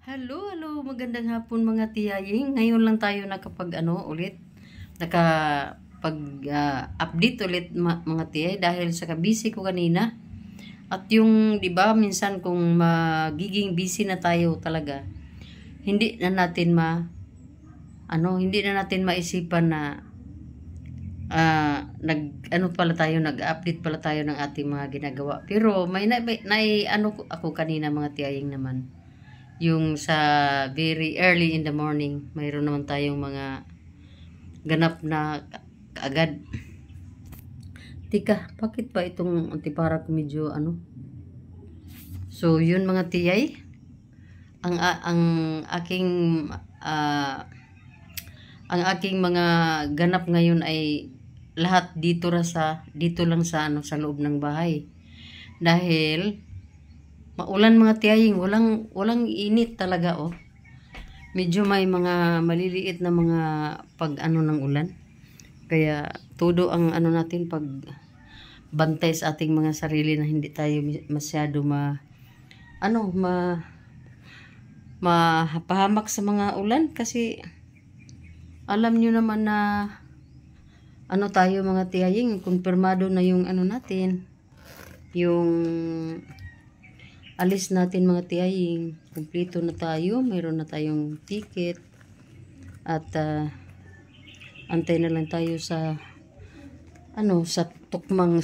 Hello, hello, magandang hapon mga tiyaying. Ngayon lang tayo ulit, update ulit mga tiyay dahil sa kabisi ko kanina. At yung, 'di ba, minsan kung magiging busy na tayo talaga, hindi na natin hindi na natin maisipan na nag-update pala tayo ng ating mga ginagawa. Pero may ako kanina mga tiyaying naman. Yung sa very early in the morning, mayroon naman tayong mga ganap na kaagad. Tika, bakit ba itong antipara ko medyo So, yun mga tiyay. Ang aking ang aking mga ganap ngayon ay lahat dito lang sa sa loob ng bahay. Dahil maulan mga tiyaying, walang init talaga Medyo may mga maliliit na mga ng ulan. Kaya todo ang natin pag bantay sa ating mga sarili na hindi tayo masyado mapahamak sa mga ulan kasi alam nyo naman na tayo mga tiyaying, kumpirmado na yung natin, yung alis natin mga tiyaying, kumpleto na tayo, mayroon na tayong ticket at antay na lang tayo sa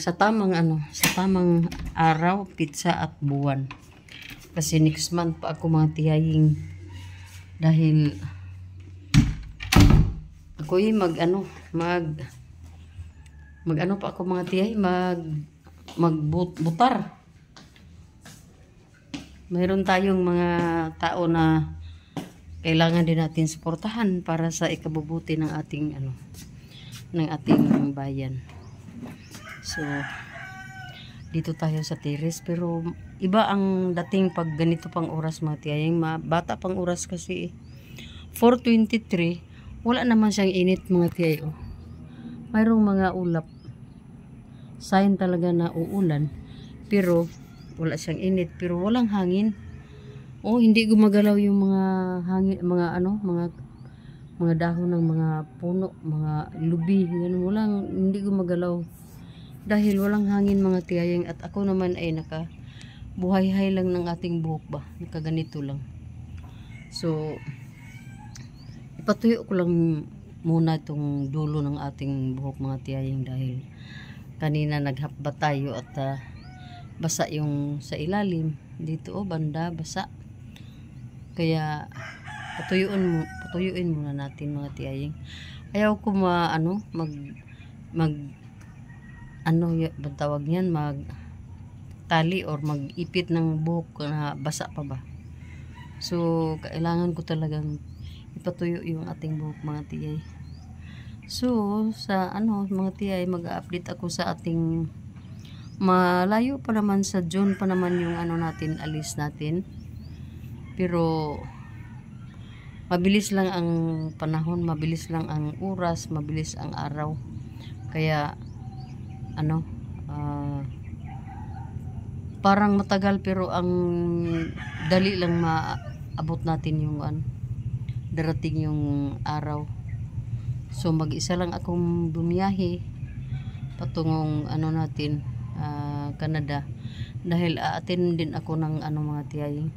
sa tamang araw, pizza at buwan. Kasi next month pa ako mga tiyaying, dahil ako pa ako mga tiyay, magbutar. Mayroon tayong mga tao na kailangan din natin suportahan para sa ikabubuti ng ating bayan. So, dito tayo sa terrace, pero iba ang dating pag ganito pang oras mga tiyayang, bata pang oras kasi 4:23, wala naman siyang init mga tiyay. Mayroong mga ulap, sign talaga na uulan, pero wala siyang init, pero walang hangin. Hindi gumagalaw yung mga hangin, mga dahon ng mga puno, mga lubi, ganun, hindi gumagalaw dahil walang hangin mga tiyayang. At ako naman ay buhay-hay lang ng ating buhok ba, nakaganito lang. So, ipatuyo ko lang muna itong dulo ng ating buhok mga tiyayang dahil kanina naghapba tayo at basa yung sa ilalim dito banda basa, kaya patuyuin muna natin mga tiyaying. Ayaw ko tawag niyan, mag tali or mag-ipit ng buhok na basa pa ba. So kailangan ko talagang ipatuyo yung ating buhok mga tiyay. So sa mga tiyay, mag-update ako sa ating, malayo pa naman, sa June pa naman yung natin, alis natin. Pero mabilis lang ang panahon, mabilis lang ang oras, mabilis ang araw. Kaya parang matagal pero ang dali lang maabot natin yung darating yung araw. So mag-isa lang akong bumiyahe patungong natin, Canada, dahil aatin din ako ng mga tiyaying,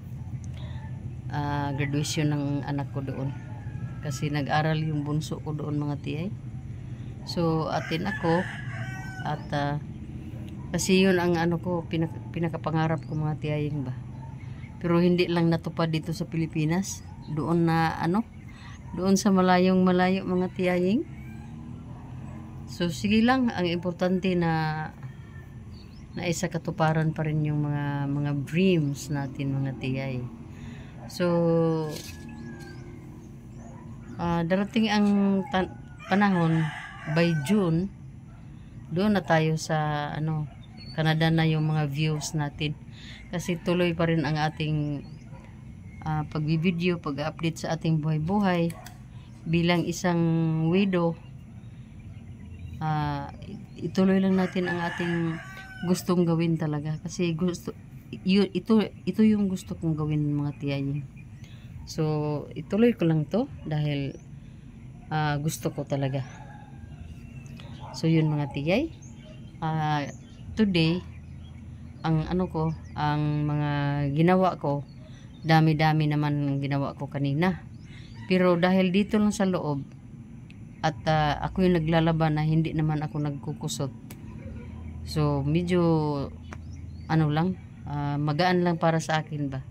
graduation ng anak ko doon, kasi nag-aral yung bunso ko doon mga tiyay. So atin ako at kasi yun ang pinakapangarap ko mga tiyaying ba, pero hindi lang natupad dito sa Pilipinas, doon doon sa malayo mga tiyaying. So sige lang, ang importante na isa katuparan pa rin yung mga dreams natin mga tiyay. So darating ang panahon, by June doon na tayo sa Canada na yung mga views natin, kasi tuloy pa rin ang ating pagbibideo, pag-update sa ating buhay-buhay bilang isang widow. Ituloy lang natin ang ating gustong gawin talaga, kasi ito yung gusto kong gawin mga tiyaying. So, ituloy ko lang to dahil gusto ko talaga. So, yun mga tiyay. Today, ang mga ginawa ko, dami-dami naman ang ginawa ko kanina. Pero dahil dito lang sa loob, at ako yung naglalaban na hindi naman ako nagkukusot. So, medyo, magaan lang para sa akin ba.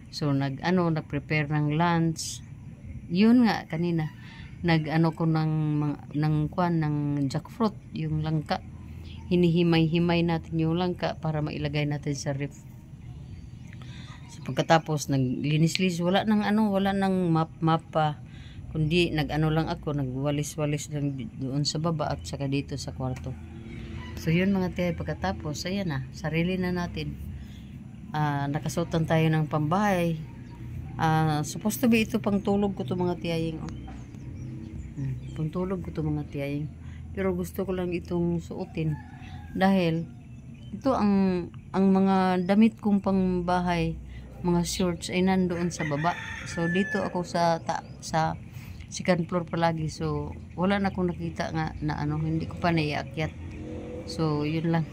So, nag-prepare ng lunch. Yun nga, kanina. Nag-ano ko ng jackfruit, yung langka. Hinihimay-himay natin yung langka para mailagay natin sa ref. So, pagkatapos, naglinis-lis, wala nang mapa. Kundi, lang ako, nagwalis-walis lang doon sa baba at saka dito sa kwarto. So, yun mga tiyay, pagkatapos, ayan na, sarili na natin. Nakasutan tayo ng pambahay. Supposed to be ito pang tulog ko to mga tiyaying. Pang tulog ko to mga tiyaying. Pero gusto ko lang itong suotin. Dahil, ito ang mga damit kong pangbahay, mga shorts ay nandoon sa baba. So, dito ako sa second floor palagi. So, wala na akong nakita nga na hindi ko pa naiakyat. So, yun lang.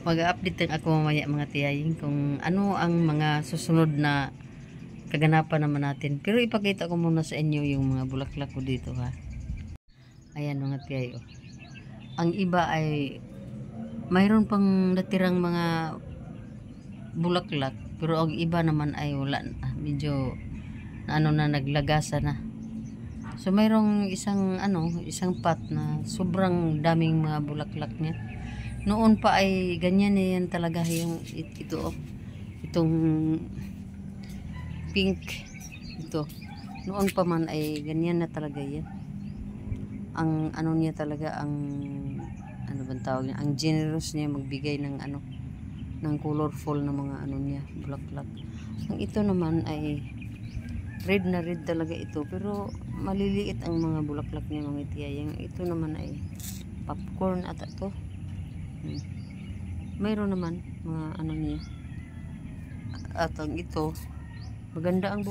Mag-update lang ako mamaya mga tiyaying kung ano ang mga susunod na kaganapan naman natin. Pero ipakita ko muna sa inyo yung mga bulaklak ko dito ha. Ayan mga tiyay. Ang iba ay mayroon pang natirang mga bulaklak. Pero ang iba naman ay wala na. Medyo na naglagasa na. So mayroong isang pot na sobrang daming mga bulaklak niya. Noon pa ay ganyan yan talaga yung ito itong pink ito. Noon pa man ay ganyan na talaga yan. Ang niya talaga ang bang tawag niya, ang generous niya magbigay ng ng colorful na mga niya, bulaklak. Ang ito naman ay red na red talaga ito, pero maliliit ang mga bulaklak niya mga tiyayang. Ito naman ay popcorn at ito. Mayroon naman mga niya. At ang ito, maganda ang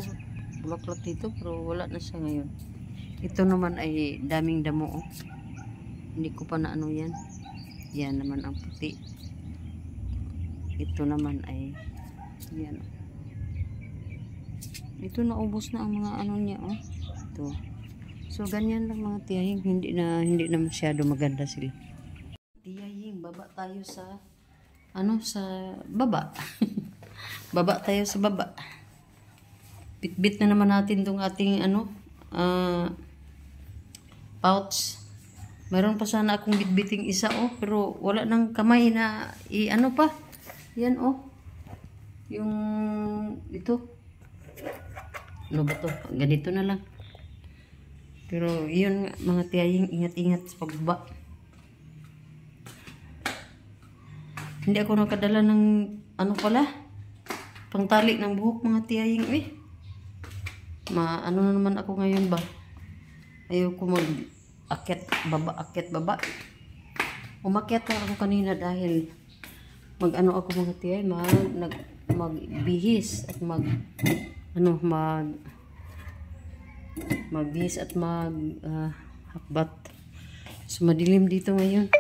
bulaklak dito, pero wala na siya ngayon. Ito naman ay daming damo. Hindi ko pa na yan. Yan naman ang puti. Ito naman ay yan. Ito naubos na ang mga niya Ito. So ganyan lang mga tiyahing, hindi na masyado maganda sila. Tiyahing, baba tayo sa sa baba. Baba tayo sa baba. Bitbit na naman natin tong ating pouch. Mayroon pa sana akong bitbiting isa pero wala nang kamay na pa. Yan yung ito. Ano ba to? Ganito na lang. Pero yun mga tiyahing, ingat-ingat sa pagbaba. Hindi ako nakadala ng pangtali ng buhok mga tiyahing na naman ako ngayon ba? Ayoko akyat baba. Umakyat na ako kanina dahil ako mga tiyay, magbihis at magbihis at hakbat. So madilim dito ngayon.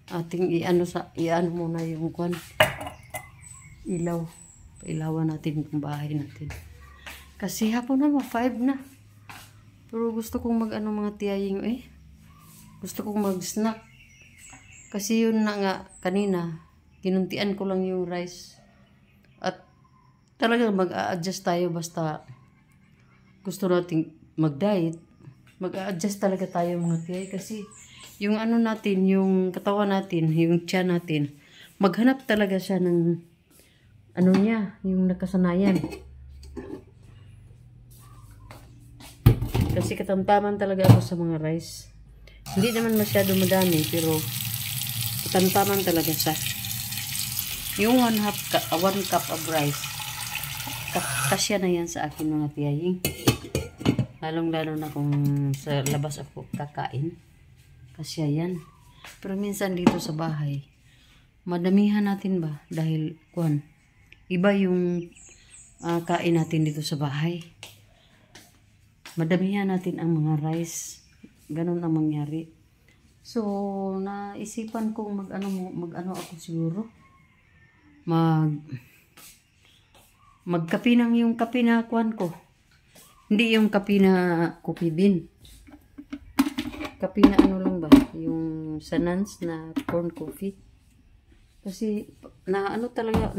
Ating iano muna yung ilaw. Pailawan natin yung bahay natin. Kasi hapon na 5 na. Pero gusto kong mga tiyaying gusto kong mag-snack. Kasi yun na nga kanina, kinuntian ko lang yung rice. At talagang mag-a-adjust tayo basta gusto nating mag-diet. Mag-a-adjust talaga tayo mga tiyay kasi yung natin, yung katawan natin, yung tiyan natin, maghanap talaga siya ng niya, yung nakasanayan. Kasi katamtaman talaga ako sa mga rice. Hindi naman masyado madami, pero katamtaman talaga siya. Yung 1 cup of rice, kasya na yan sa akin mga tiyaying. Lalong-lalo na kung sa labas ako kakain. Kasya yan. Pero minsan dito sa bahay, madamihan natin ba? Dahil, iba yung kain natin dito sa bahay. Madamihan natin ang mga rice. Ganun ang mangyari. So, naisipan kong mag-ano ako siguro. Magkape ng yung kape na kuwan ko. Hindi yung kape na coffee bean. Kape na ano lang ba? Yung Sanans na corn coffee. Kasi, talaga,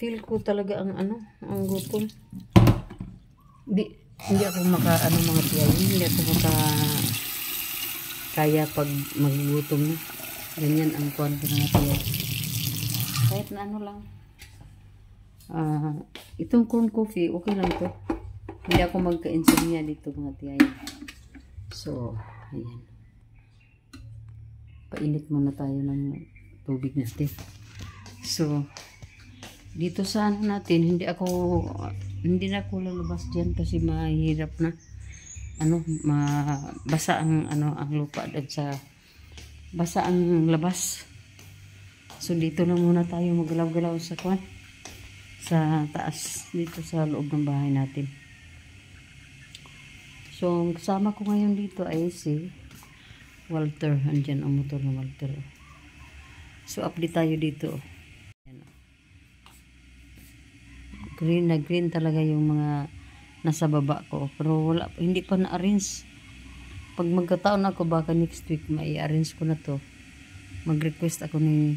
feel ko talaga ang gutom. Hindi ako mga tiyayin. Hindi ako kaya pag magugutom na. Ganyan ang kuwan ko na tiyayin. Kahit na lang. Itong corn coffee, okay lang to. Hindi ako magka-insomnia dito mga tiyayin. So, ayan. Painit muna tayo ng tubig natin. So, dito sa natin, hindi na ako lalabas dyan kasi mahirap na basa ang lupa at basa ang labas. So dito na muna tayo maggalaw-galaw sa taas dito sa loob ng bahay natin. So ang kasama ko ngayon dito ay si Walter. Andyan ang motor ng Walter. So update tayo dito. Green na green talaga yung mga nasa baba ko. Pero hindi pa na-arrange. Pag magkataon ako, baka next week mai-arrange ko na to. Mag-request ako ni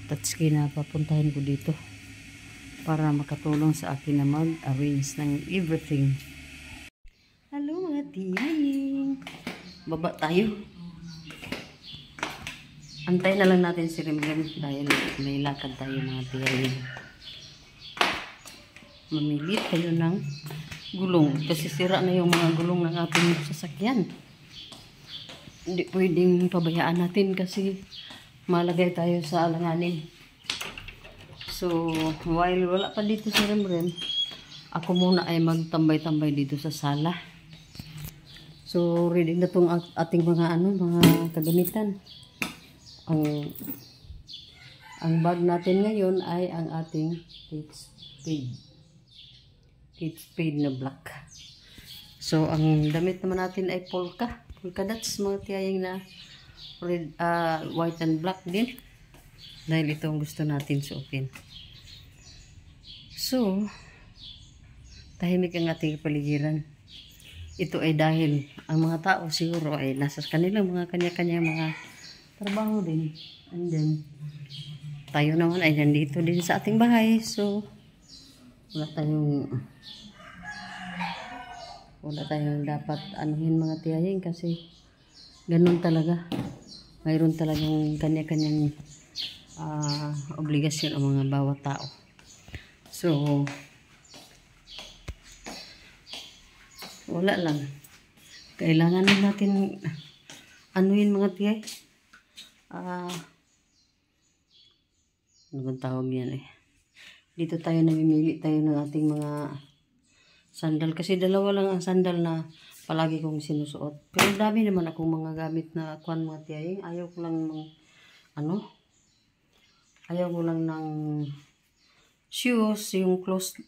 Tatsuki na papuntahin ko dito. Para makatulong sa akin na mag-arrange ng everything. Hello mga tiyaying. Baba tayo. Antay na lang natin si Rimrim dahil may lakad tayo mga tiyaying. Mamili tayo ng gulong kasi sira na yung mga gulong ng ating sasakyan. Hindi pwedeng pabayaan natin kasi malagay tayo sa alanganin. So while wala pa dito si Remrem, ako muna ay magtambay-tambay dito sa sala. So ready na tong ating mga kagamitan. Ang bag natin ngayon ay ang ating Kate Spade na black. So, ang damit naman natin ay polka dots, mga tiyaying na red, white and black din. Dahil ito ang gusto natin suotin. So, tahimik ang ating paligiran. Ito ay dahil ang mga tao siguro ay nasa kanilang mga kanya-kanya mga trabaho din. And then, tayo naman ay nandito din sa ating bahay. So, wala tayong dapat anuhin mga tiyahing kasi ganun talaga. Mayroon talagang kanya-kanyang obligasyon ang mga bawat tao. So, wala lang. Kailangan natin anuhin mga tiyay. Ano bang tawag yan eh? Dito tayo namimili tayo ng ating mga sandal. Kasi dalawa lang ang sandal na palagi kong sinusuot. Pero dami naman akong mga gamit na kuwan mga tiyaying. Ayaw ko lang ng shoes, yung close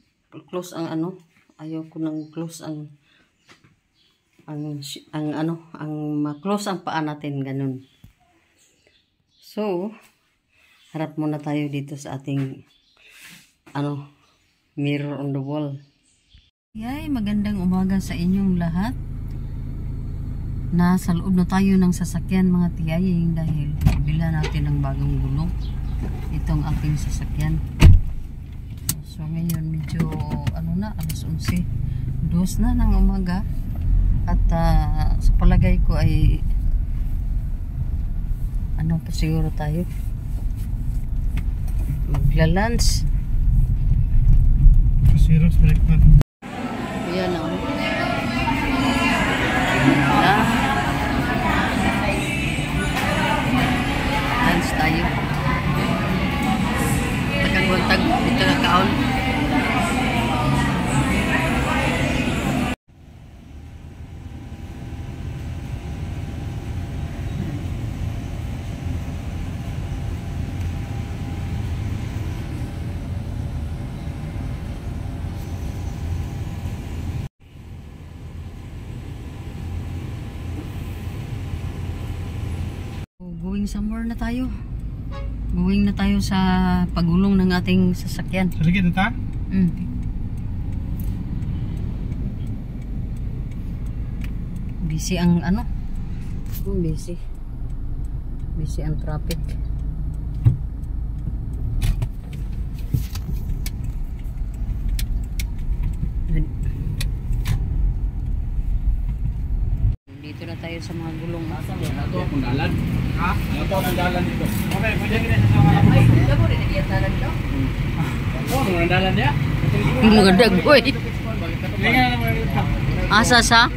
ang ayaw ko ng close ang ma-close ang paa natin, ganun. So, harap muna tayo dito sa ating mirror on the wall. Yay, magandang umaga sa inyong lahat. Nasa loob na tayo ng sasakyan mga tiyaying dahil bila natin ng bagong gulong. Itong ating sasakyan. So ngayon medyo alas 11. 2 na ng umaga. At sa palagay ko ay pa siguro tayo magla-lunch. Xerox balik pa. Ayan na. Lunch tayo. Tagagwantag dito na kaon. Going somewhere na tayo. Going na tayo sa pagulong ng ating sasakyan. Sige, ta? Busy ang ano? Busy. Busy ang traffic. Dito na tayo sa mga gulong. Ito akong dalan. Ha? Ito akong dalan dito. Okay, pwede kita sa mga Ay, wala mo rin nagiyataran daw. Oo, mga dalan niya. Mga dagoy. Asa sa?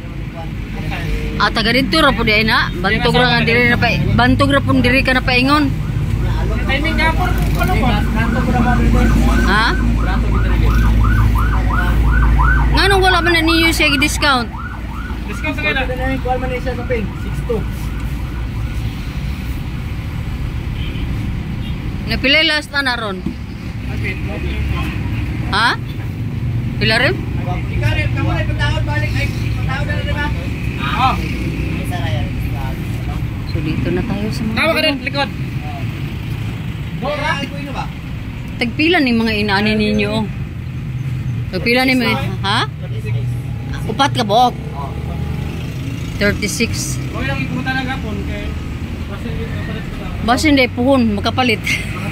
Taga dito ra po di na. Bantog ra nga diri na pa. Bantog ra pun diri ka na paingon. Timing nga po. Ano po? Ha? Nganong wala man na niyo siya discount? Discount sa kailan? Kuha man siya sa pin. 6-2. Napilay last na ron. Ha? Pila rin? Ikaw rin, kamu na ipatawad balik. Ay, patawad na rin ba? Oo. So dito na tayo sa mga Tawa ka rin, gulong. likod. Dora? Ba? Tagpila ni mga inaani ninyo. Tagpila ni mga, ha? Upat ka buok. 36. Huwag lang ikuta na gapon kay Basta hindi puhon, makapalit.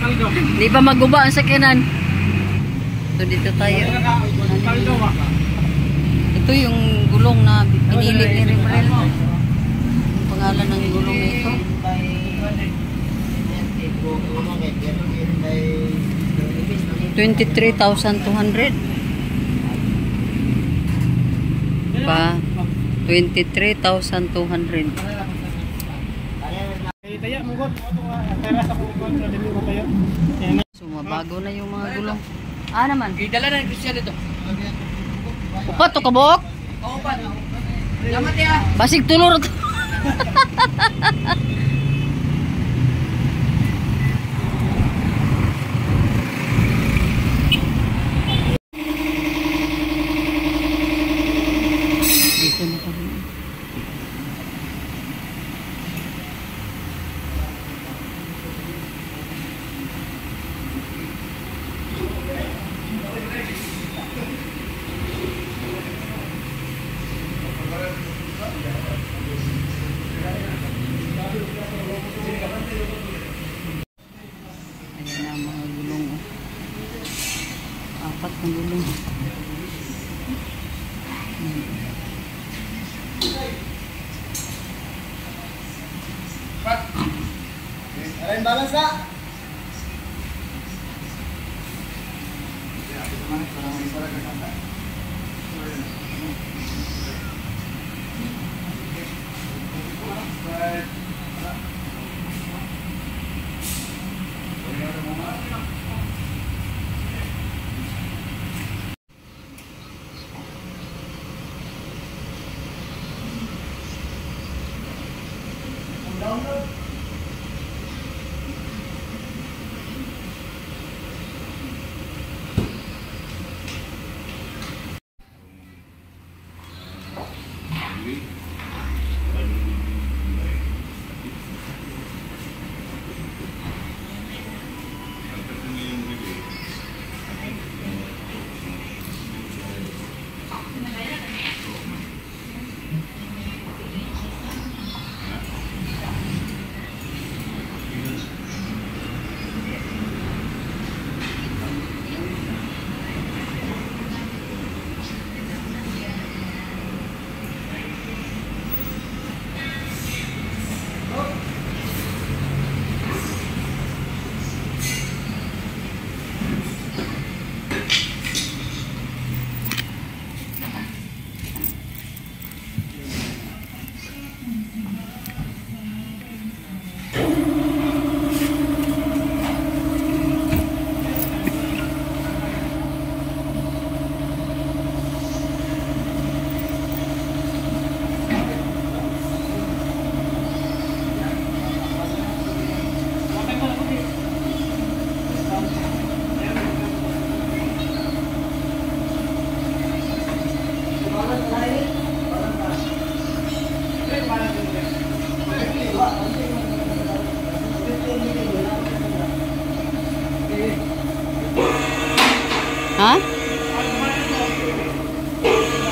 Kaldo. Di ba maguba ang sakyanan? So dito tayo. Kaldo ba? Ito yung gulong na pinili ni Rimarel. Ang pangalan ng gulong nito. 23,200 pa 23,200. Taya mo got, pera sa kuwan sa dili mo tayo. So mabago na yung mga gulong. Naman. Idala na ni Christian dito. Upat to kabok. Upat. Salamat ya. Basig tulor to. Dito na kami. Ayan na ang mga gulong. Apat na gulong. Ayan balance na.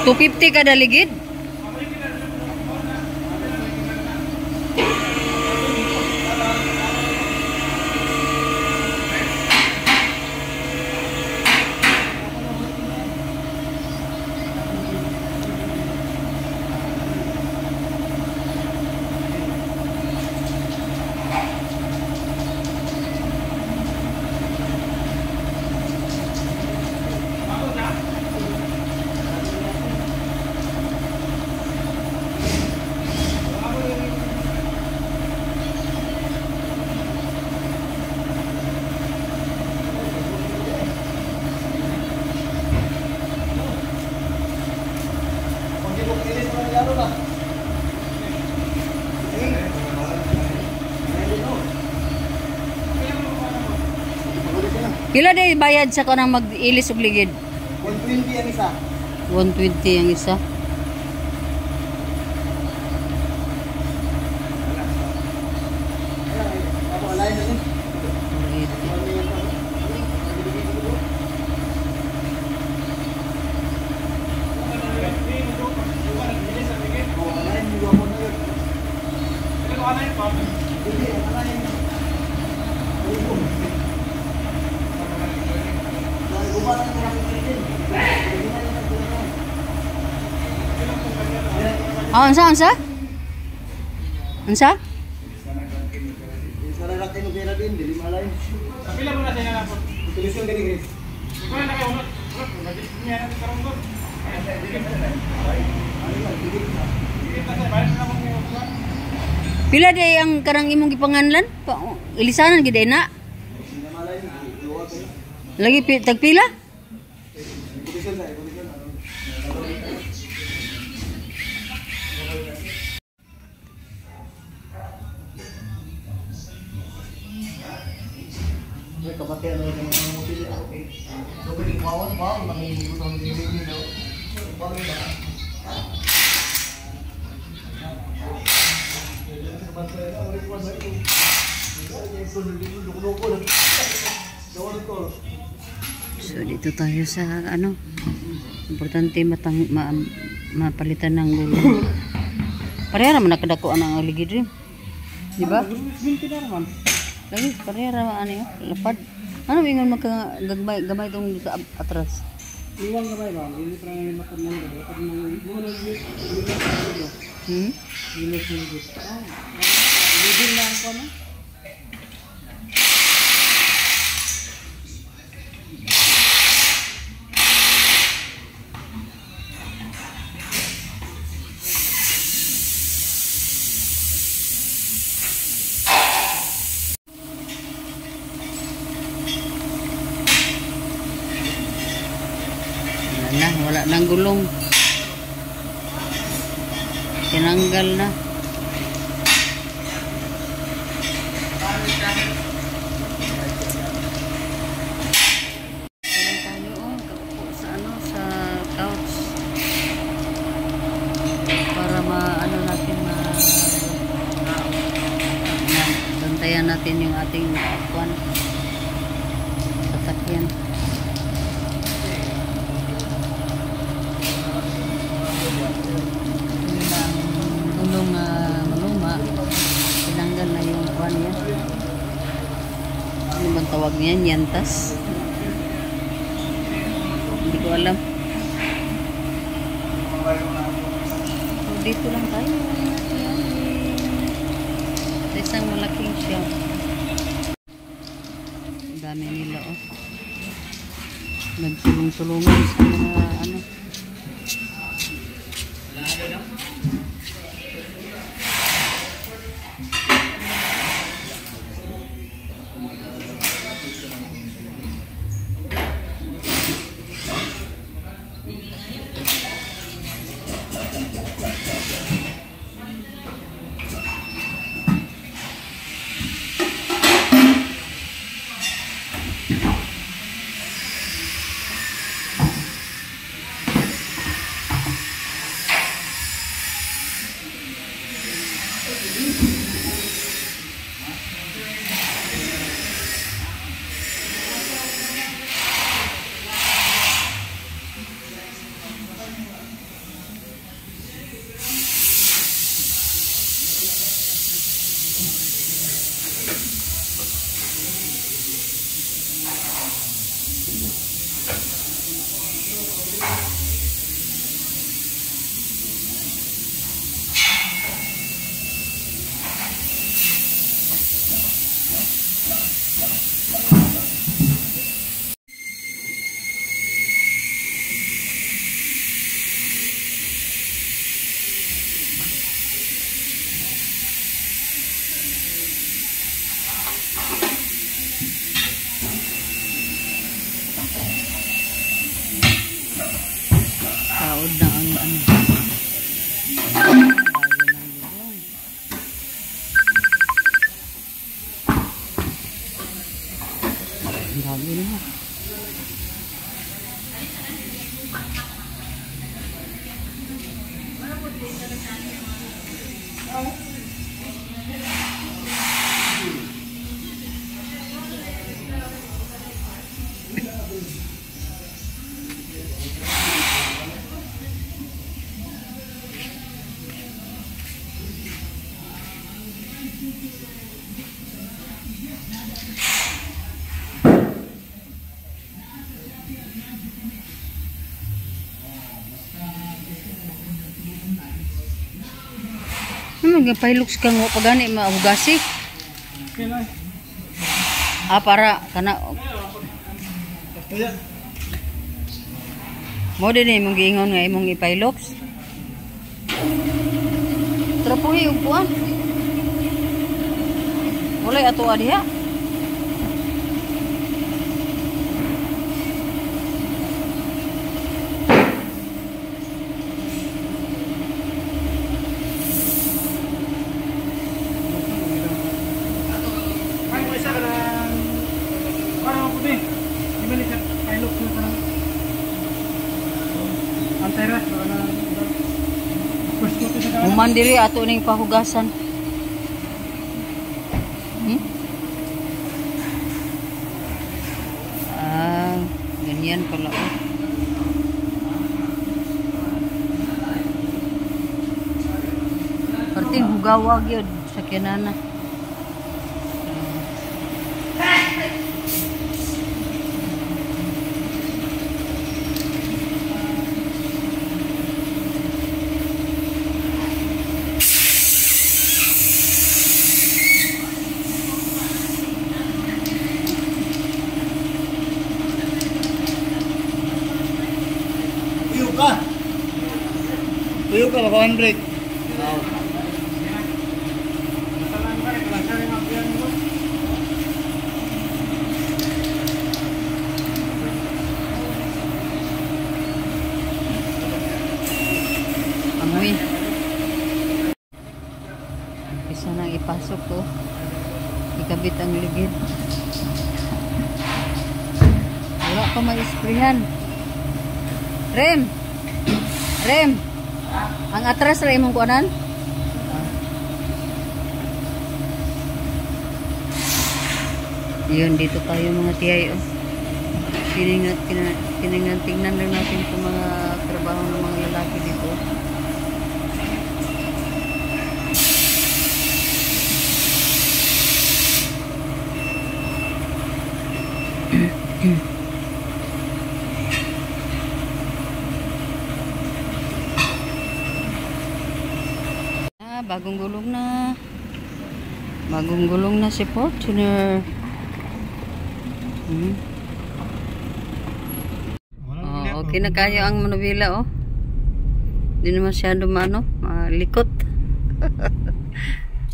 250 kada ligid. Pila day bayad sa kanang mag-ilis og ligid? 120 ang isa. 120 ang isa. Ako alay na din. 480. Alay mo mo na yun. Hindi, alay mo. Oh, ansa? Ansa? Sana natin mo pera din, dili malay. Pila mo na siya na po. Tulisyon gani Chris. Ikaw na kayo, unot. Niya na karong ko. Pila day ang karang imong gipanganlan? Ilisanan gid na. Malay, luwag kayo. Lagi tagpila? Tulisyon na, tulisyon. Kapatid na yung mga mobil. Okay. So, pwede kumawan pa. Mangingot ang bibigin daw. Bakit ba? So, dito tayo sa ano. Importante mapalitan ng gulong. Pareha naman nakadakuan ang ligid rin. Di ba? Lagi, parehara ano yun, lapad. Ano ingon gamay itong sa atras? Iwang gamay ba? Hindi pa rin matag mo. Lapad mo. Lilos mo dito. Lidin lang ko na. Wala nang gulong. Tinanggal na. Tayo kaupo sa sa couch. Para maano natin bantayan natin yung ating kwan. Sasakyan. Tinanggal na yung kwan niya. Ano bang tawag niya? Nyantas? Hindi ko alam. So, dito lang tayo. Sa isang malaking shop. Ang dami nila oh. Nagtulong-tulungan sa mga ano. Nagpahiloks ka nga pagani mahugasi. Okay lang. Para kana mo din imong giingon nga imong ipailoks. Trapuhi upuan. Wala ato adiha. Human diri ato ning pahugasan. Ganyan pala. Perting hugawag yun sa kinana. Tuyo ka, baka handbrake. Amoy. Isa na ipasok ko. Ikabit ang ligid. Wala pa ma-isprayan. Rem! Rem! Ang atras rin mong kuanan? Yun, dito tayo mga tiyay. Tingnan lang natin sa mga trabaho ng mga lalaki dito. Bagong gulong na si Fortuner. Okay na kayo ang manubila hindi na masyado malikot.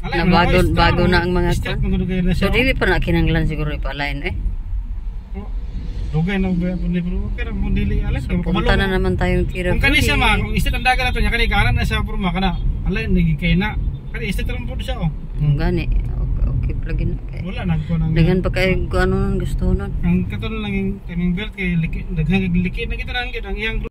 Na bago na ang mga kwan. So dili pa na kinanglan siguro ipalain Dugay na ba pundi pero mundili alas so, punta na naman tayong tira. Kung kani siya kung isda ang dagat na to nya kani kanan na siya purma kana. Alay nagi kay na. Kani isda lang pud siya Gani. Okay plugin na kay. Wala nagko nang. Dagan pa kay kung ano nang gusto nun. Ang katulad lang yung timing belt kay likit daghang likit na kita nang ang iyang